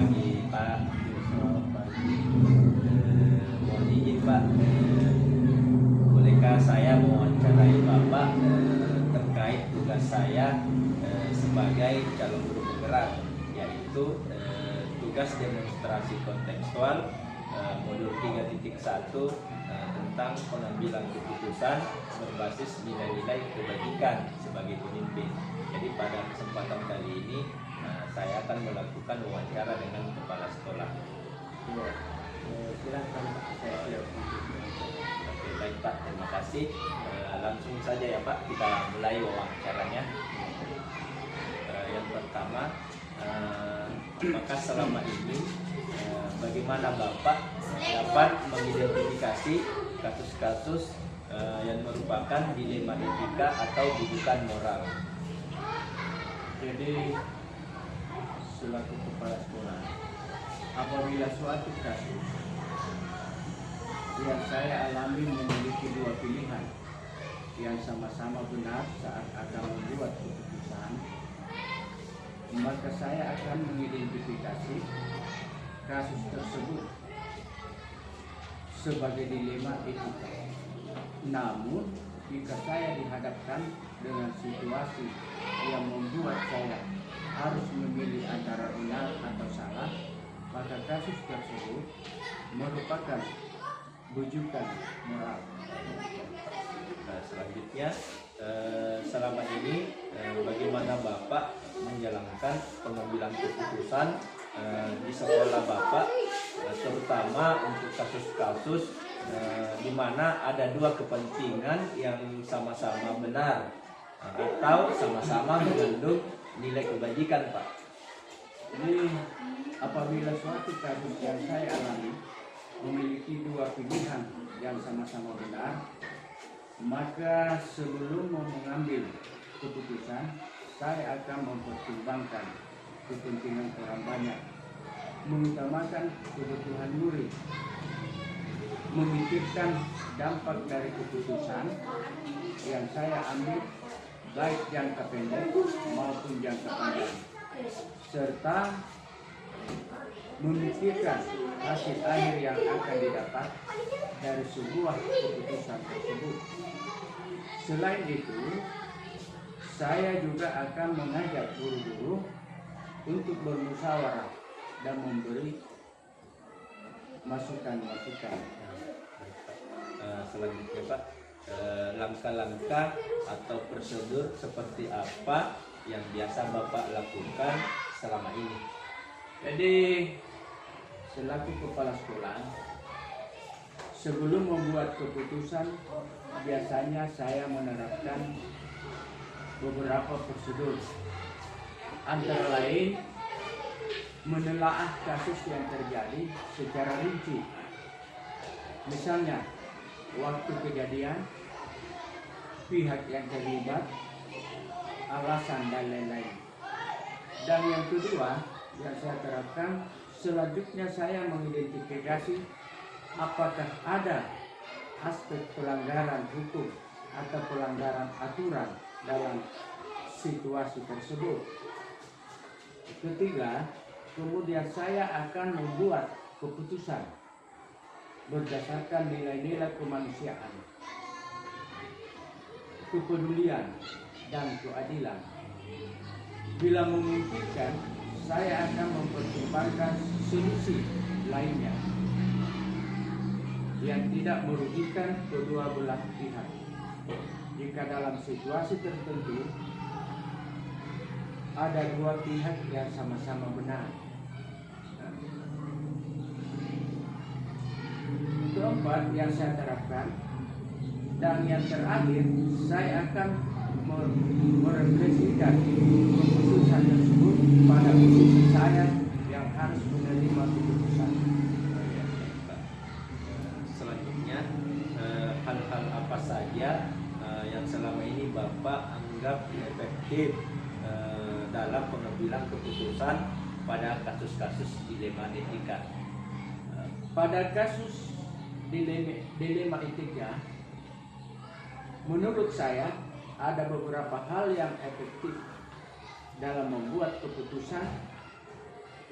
pagi Pak. Selamat pagi. Mohon izin Pak, bolehkah saya mewawancarai Bapak terkait tugas saya sebagai calon guru penggerak, yaitu tugas demonstrasi kontekstual modul 3.1 tentang pengambilan keputusan berbasis nilai-nilai kebajikan sebagai pemimpin. Jadi pada kesempatan kali ini saya akan melakukan wawancara dengan kepala sekolah. Ya, silakan saya siap. Oke, baik Pak, terima kasih. Langsung saja ya Pak, kita mulai wawancaranya. Yang pertama, apakah selama ini bagaimana Bapak dapat mengidentifikasi kasus-kasus yang merupakan dilema etika atau dudukan moral? Jadi selaku kepala sekolah, apabila suatu kasus yang saya alami memiliki dua pilihan yang sama-sama benar saat akan membuat keputusan, maka saya akan mengidentifikasi kasus tersebut sebagai dilema etika. Namun, jika saya dihadapkan dengan situasi yang membuat saya harus memilih antara benar atau salah, maka kasus tersebut merupakan rujukan moral. Selanjutnya, selama ini bagaimana Bapak menjalankan pengambilan keputusan di sekolah Bapak, terutama untuk kasus-kasus di mana ada dua kepentingan yang sama-sama benar atau sama-sama mengandung nilai kebajikan, Pak? Jadi apabila suatu kasus yang saya alami memiliki dua pilihan yang sama-sama benar, maka sebelum mengambil keputusan, saya akan mempertimbangkan kepentingan orang banyak, mengutamakan kebutuhan murid, memikirkan dampak dari keputusan yang saya ambil baik jangka pendek maupun jangka panjang, serta memikirkan hasil akhir yang akan didapat dari sebuah keputusan tersebut. Selain itu, saya juga akan mengajak guru-guru untuk bermusyawarah dan memberi masukan-masukan. Selanjutnya Pak, langkah-langkah atau prosedur seperti apa yang biasa Bapak lakukan selama ini? Jadi, selaku kepala sekolah, sebelum membuat keputusan, biasanya saya menerapkan beberapa prosedur. Antara lain, menelaah kasus yang terjadi secara rinci. Misalnya, waktu kejadian, pihak yang terlibat, alasan dan lain-lain. Dan yang kedua yang saya terapkan, selanjutnya saya mengidentifikasi apakah ada aspek pelanggaran hukum atau pelanggaran aturan dalam situasi tersebut. Ketiga, kemudian saya akan membuat keputusan berdasarkan nilai-nilai kemanusiaan, kepedulian, dan keadilan. Bila memungkinkan, saya akan mempertimbangkan solusi lainnya yang tidak merugikan kedua belah pihak. Jika dalam situasi tertentu ada dua pihak yang sama-sama benar. Keempat yang saya terapkan dan yang terakhir, saya akan merefleksikan keputusan tersebut pada posisi saya yang harus menerima keputusan. Selanjutnya, hal-hal apa saja yang selama ini Bapak anggap efektif dalam pengambilan keputusan pada kasus-kasus dilema etika? Pada kasus dilema etika, menurut saya ada beberapa hal yang efektif dalam membuat keputusan,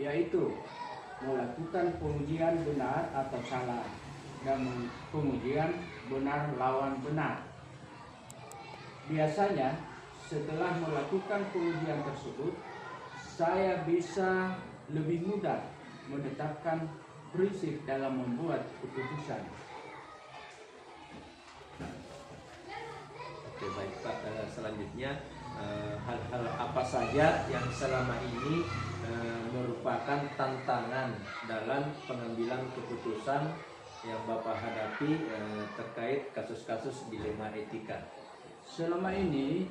yaitu melakukan pengujian benar atau salah dan pengujian benar lawan benar. Biasanya setelah melakukan pengujian tersebut, saya bisa lebih mudah menetapkan prinsip dalam membuat keputusan. Oke, baik Pak. Selanjutnya hal-hal apa saja yang selama ini merupakan tantangan dalam pengambilan keputusan yang Bapak hadapi terkait kasus-kasus dilema etika? Selama ini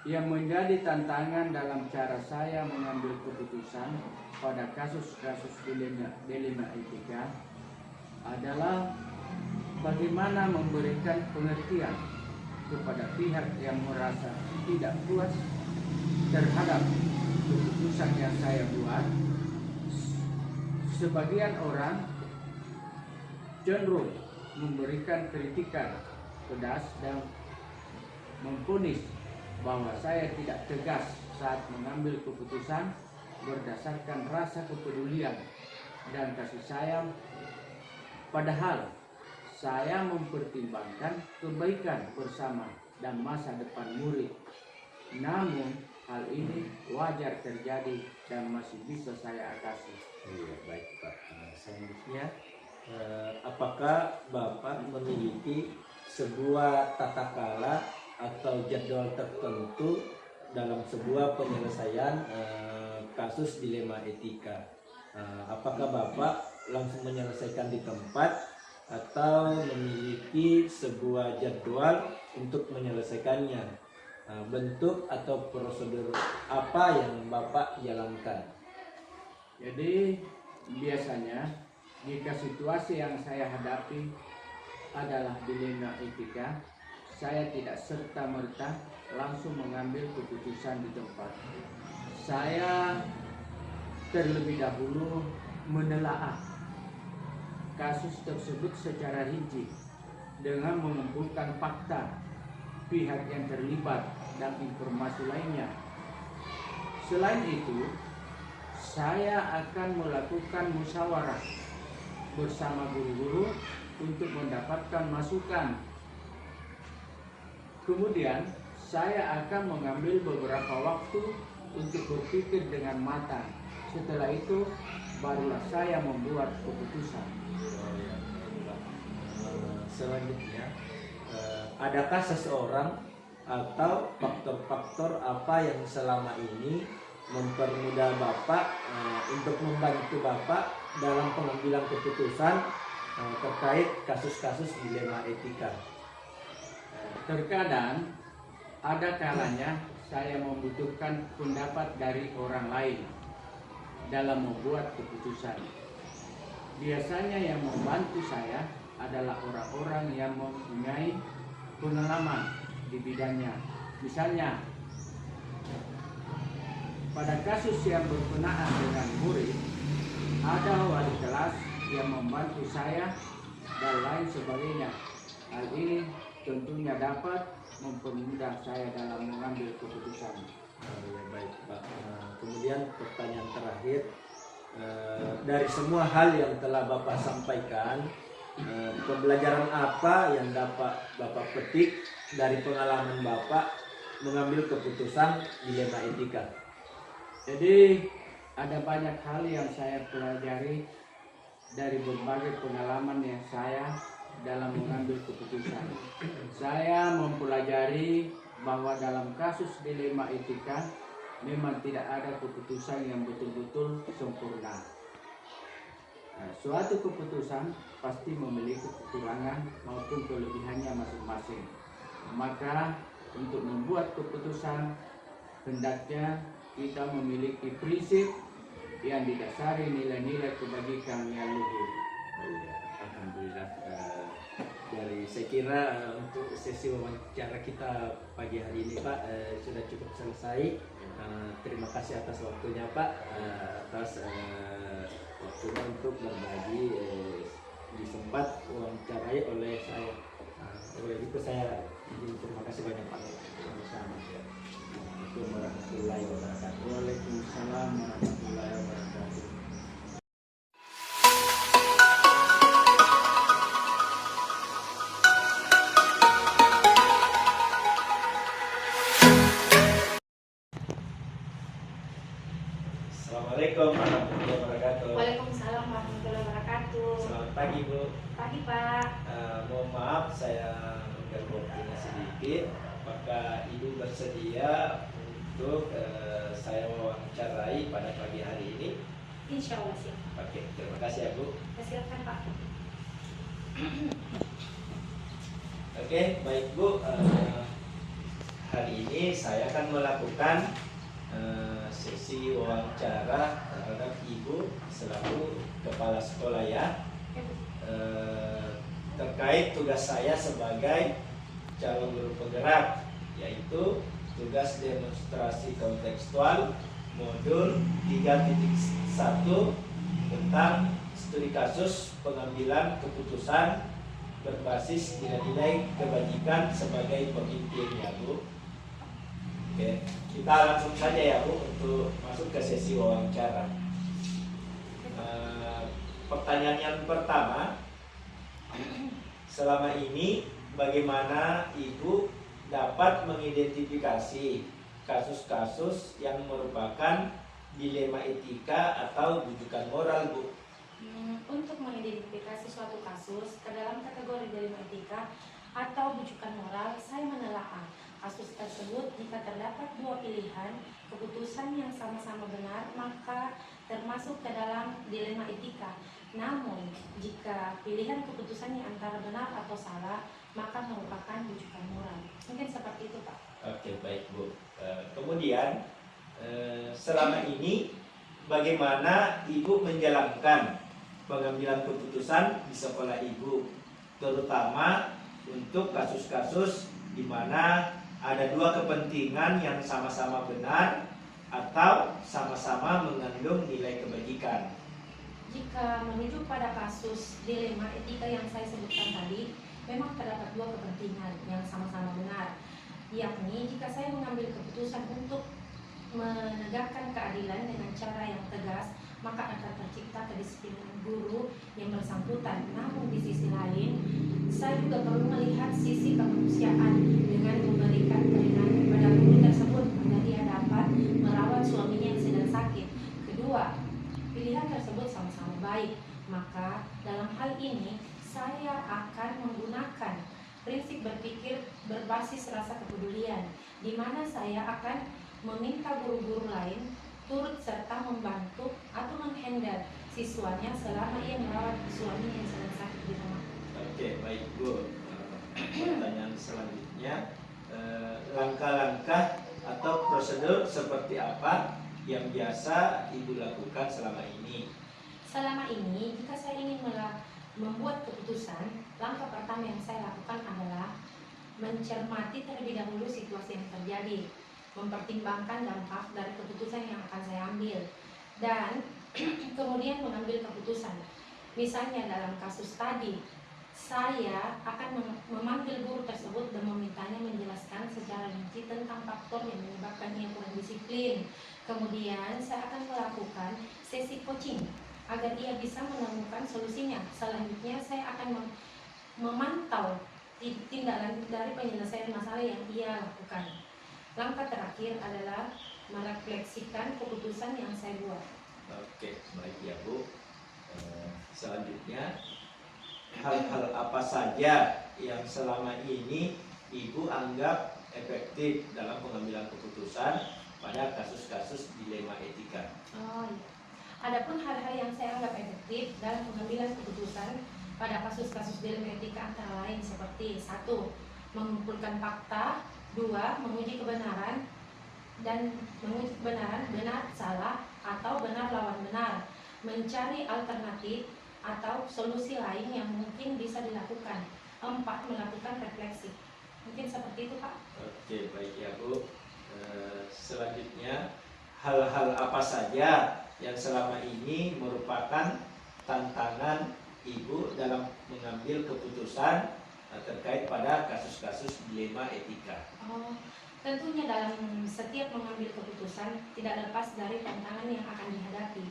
yang menjadi tantangan dalam cara saya mengambil keputusan pada kasus-kasus dilema etika adalah bagaimana memberikan pengertian kepada pihak yang merasa tidak puas terhadap keputusan yang saya buat. Sebagian orang cenderung memberikan kritikan pedas dan memvonis bahwa saya tidak tegas saat mengambil keputusan berdasarkan rasa kepedulian dan kasih sayang, padahal saya mempertimbangkan kebaikan bersama dan masa depan murid. Namun hal ini wajar terjadi dan masih bisa saya atasi. Iya, baik Pak. Selanjutnya, apakah Bapak memiliki sebuah tata cara atau jadwal tertentu dalam sebuah penyelesaian kasus dilema etika? Apakah Bapak langsung menyelesaikan di tempat atau memiliki sebuah jadwal untuk menyelesaikannya? Bentuk atau prosedur apa yang Bapak jalankan? Jadi biasanya jika situasi yang saya hadapi adalah dilema etika, saya tidak serta-merta langsung mengambil keputusan di tempat. Saya terlebih dahulu menelaah kasus tersebut secara rinci dengan mengumpulkan fakta, pihak yang terlibat, dan informasi lainnya. Selain itu, saya akan melakukan musyawarah bersama guru-guru untuk mendapatkan masukan. Kemudian, saya akan mengambil beberapa waktu untuk berpikir dengan matang. Setelah itu, barulah saya membuat keputusan. Selanjutnya, adakah seseorang atau faktor-faktor apa yang selama ini mempermudah Bapak untuk membantu Bapak dalam pengambilan keputusan terkait kasus-kasus dilema etika? Terkadang ada kalanya saya membutuhkan pendapat dari orang lain dalam membuat keputusan. Biasanya yang membantu saya adalah orang-orang yang mempunyai pengalaman di bidangnya. Misalnya, pada kasus yang berkenaan dengan murid, ada wali kelas yang membantu saya dan lain sebagainya. Hal ini tentunya dapat mempermudah saya dalam mengambil keputusan. Ya, baik Pak. Kemudian pertanyaan terakhir, dari semua hal yang telah Bapak sampaikan, pembelajaran apa yang dapat Bapak petik dari pengalaman Bapak mengambil keputusan dilema etika? Jadi ada banyak hal yang saya pelajari dari berbagai pengalaman yang saya dalam mengambil keputusan. Saya mempelajari bahwa dalam kasus dilema etika memang tidak ada keputusan yang betul-betul sempurna. Suatu keputusan pasti memiliki kekurangan maupun kelebihannya masing-masing. Maka untuk membuat keputusan hendaknya kita memiliki prinsip yang didasari nilai-nilai kebajikan yang luhur. Alhamdulillah. Saya kira untuk sesi wawancara kita pagi hari ini Pak sudah cukup selesai. Terima kasih atas waktunya Pak, atas waktunya untuk berbagi disempat wawancarai oleh saya. Oleh itu saya izin terima kasih banyak Pak. Assalamualaikum warahmatullahi wabarakatuh. Waalaikumsalam warahmatullahi wabarakatuh. Assalamualaikum warahmatullahi wabarakatuh. Waalaikumsalam warahmatullahi wabarakatuh. Selamat pagi Bu. Pagi Pak. Mohon maaf saya mengganggu waktunya sedikit. Apakah Ibu bersedia untuk saya wawancarai pada pagi hari ini? Insya Allah siap. Oke, terima kasih ya Bu. Silakan Pak. Oke, baik Bu. Hari ini saya akan melakukan sesi wawancara terhadap Ibu selaku kepala sekolah ya, terkait tugas saya sebagai calon guru penggerak, yaitu tugas demonstrasi kontekstual modul 3.1 tentang studi kasus pengambilan keputusan berbasis nilai-nilai kebajikan sebagai pemimpin ya Bu. Oke, kita langsung saja ya Bu untuk masuk ke sesi wawancara. Pertanyaan yang pertama, selama ini bagaimana Ibu dapat mengidentifikasi kasus-kasus yang merupakan dilema etika atau rujukan moral Bu? Untuk mengidentifikasi suatu kasus ke dalam kategori dilema etika atau rujukan moral, saya menelaah kasus tersebut jika terdapat dua pilihan keputusan yang sama-sama benar, maka termasuk ke dalam dilema etika. Namun, jika pilihan keputusannya antara benar atau salah, maka merupakan rujukan moral. Mungkin seperti itu Pak. Oke, baik Bu. Kemudian selama ini bagaimana Ibu menjalankan pengambilan keputusan di sekolah Ibu, terutama untuk kasus-kasus di mana ada dua kepentingan yang sama-sama benar atau sama-sama mengandung nilai kebajikan. Jika menuju pada kasus dilema etika yang saya sebutkan tadi, memang terdapat dua kepentingan yang sama-sama benar, yakni jika saya mengambil keputusan untuk menegakkan keadilan dengan cara yang tegas, maka akan tercipta kedisiplinan guru yang bersangkutan. Namun di sisi lain, saya juga perlu melihat sisi kemanusiaan dengan memberikan keringanan kepada guru tersebut agar dia dapat merawat suaminya yang sedang sakit. Kedua, pilihan tersebut sama-sama baik, maka dalam hal ini saya akan menggunakan prinsip berpikir berbasis rasa kepedulian, di mana saya akan meminta guru-guru lain turut serta membantu atau menghandle siswanya selama ia merawat suaminya yang sedang sakit di rumah. Oke, baik Bu. Pertanyaan selanjutnya, langkah-langkah atau prosedur seperti apa yang biasa Ibu lakukan selama ini? Selama ini, jika saya ingin membuat keputusan, langkah pertama yang saya lakukan adalah mencermati terlebih dahulu situasi yang terjadi, mempertimbangkan dampak dari keputusan yang akan saya ambil, dan kemudian mengambil keputusan. Misalnya dalam kasus tadi, saya akan memanggil guru tersebut dan memintanya menjelaskan secara rinci tentang faktor yang menyebabkan ia kurang disiplin. Kemudian saya akan melakukan sesi coaching agar ia bisa menemukan solusinya. Selanjutnya saya akan memantau tindak lanjut dari penyelesaian masalah yang ia lakukan. Langkah terakhir adalah merefleksikan keputusan yang saya buat. Oke, baik ya Bu. Selanjutnya, hal-hal apa saja yang selama ini Ibu anggap efektif dalam pengambilan keputusan pada kasus-kasus dilema etika? Oh iya. Adapun hal-hal yang saya anggap efektif dalam pengambilan keputusan pada kasus-kasus dilema etika antara lain seperti 1. Mengumpulkan fakta, 2. Menguji kebenaran benar salah atau benar lawan benar, mencari alternatif atau solusi lain yang mungkin bisa dilakukan, 4. Melakukan refleksi. Mungkin seperti itu Pak. Oke, baik ya Bu. Selanjutnya, hal-hal apa saja yang selama ini merupakan tantangan Ibu dalam mengambil keputusan terkait pada kasus-kasus dilema etika? Tentunya dalam setiap mengambil keputusan tidak lepas dari tantangan yang akan dihadapi.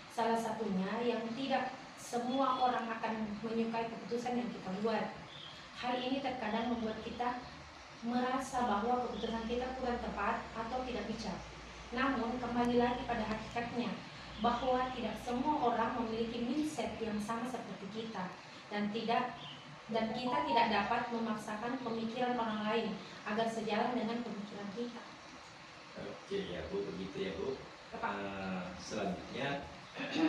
Salah satunya yang tidak semua orang akan menyukai keputusan yang kita buat. Hal ini terkadang membuat kita merasa bahwa keputusan kita kurang tepat atau tidak bijak. Namun kembali lagi pada hakikatnya bahwa tidak semua orang memiliki mindset yang sama seperti kita, dan kita tidak dapat memaksakan pemikiran orang lain agar sejalan dengan pemikiran kita. Oke ya Bu, begitu ya Bu. Pak. Selanjutnya,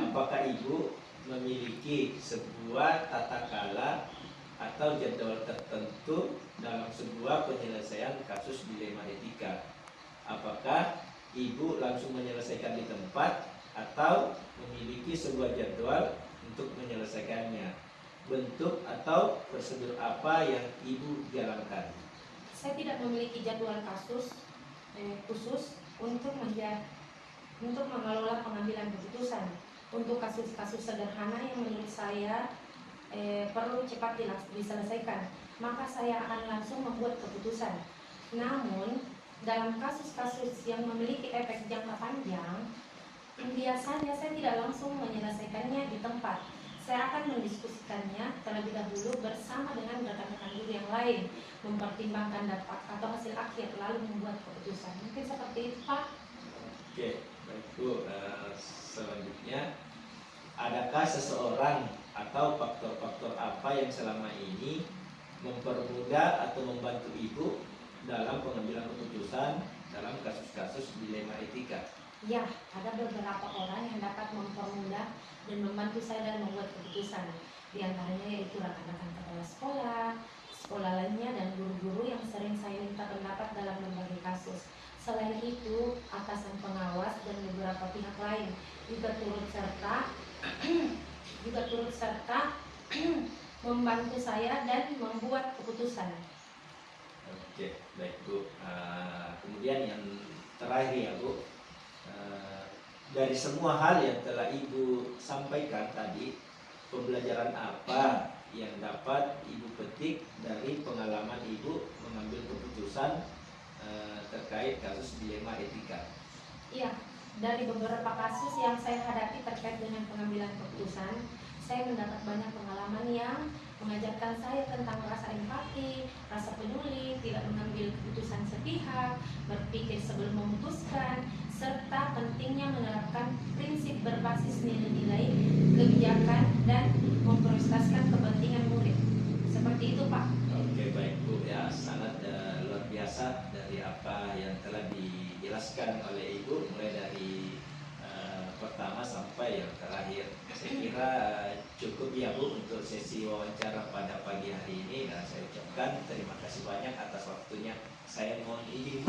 apakah Ibu memiliki sebuah tata cara atau jadwal tertentu dalam sebuah penyelesaian kasus dilema etika? Apakah Ibu langsung menyelesaikan di tempat atau memiliki sebuah jadwal untuk menyelesaikannya? Bentuk atau prosedur apa yang Ibu jalankan? Saya tidak memiliki jadwal kasus khusus untuk mengelola pengambilan keputusan. Untuk kasus-kasus sederhana yang menurut saya perlu cepat diselesaikan, maka saya akan langsung membuat keputusan. Namun dalam kasus-kasus yang memiliki efek jangka panjang, biasanya saya tidak langsung menyelesaikannya di tempat. Saya akan mendiskusikannya terlebih dahulu bersama dengan rekan-rekan guru yang lain, mempertimbangkan dampak atau hasil akhir, lalu membuat keputusan. Mungkin seperti itu, Pak. Oke, baik Bu. Selanjutnya, adakah seseorang atau faktor-faktor apa yang selama ini mempermudah atau membantu Ibu dalam pengambilan keputusan dalam kasus-kasus dilema etika? Ya, ada beberapa orang yang dapat mempermudah dan membantu saya dalam membuat keputusan. Di antaranya yaitu rekan-rekan kepala sekolah lainnya, dan guru-guru yang sering saya minta pendapat dalam berbagai kasus. Selain itu, atasan pengawas dan beberapa pihak lain juga turut serta membantu saya dan membuat keputusan. Oke, baik Bu. Kemudian yang terakhir ya Bu, dari semua hal yang telah Ibu sampaikan tadi, pembelajaran apa yang dapat Ibu petik dari pengalaman Ibu mengambil keputusan terkait kasus dilema etika? Iya, dari beberapa kasus yang saya hadapi terkait dengan pengambilan keputusan, saya mendapat banyak pengalaman yang mengajarkan saya tentang rasa empati, rasa peduli, tidak mengambil keputusan sepihak, berpikir sebelum memutuskan, serta pentingnya menerapkan prinsip berbasis nilai-nilai, kebijakan, dan memprioritaskan kepentingan murid. Seperti itu, Pak. Oke, baik Bu. Ya, sangat luar biasa dari apa yang telah dijelaskan oleh Ibu, mulai dari pertama sampai yang terakhir. Saya kira cukup ya Bu untuk sesi wawancara pada pagi hari ini, dan saya ucapkan terima kasih banyak atas waktunya. Saya mohon izin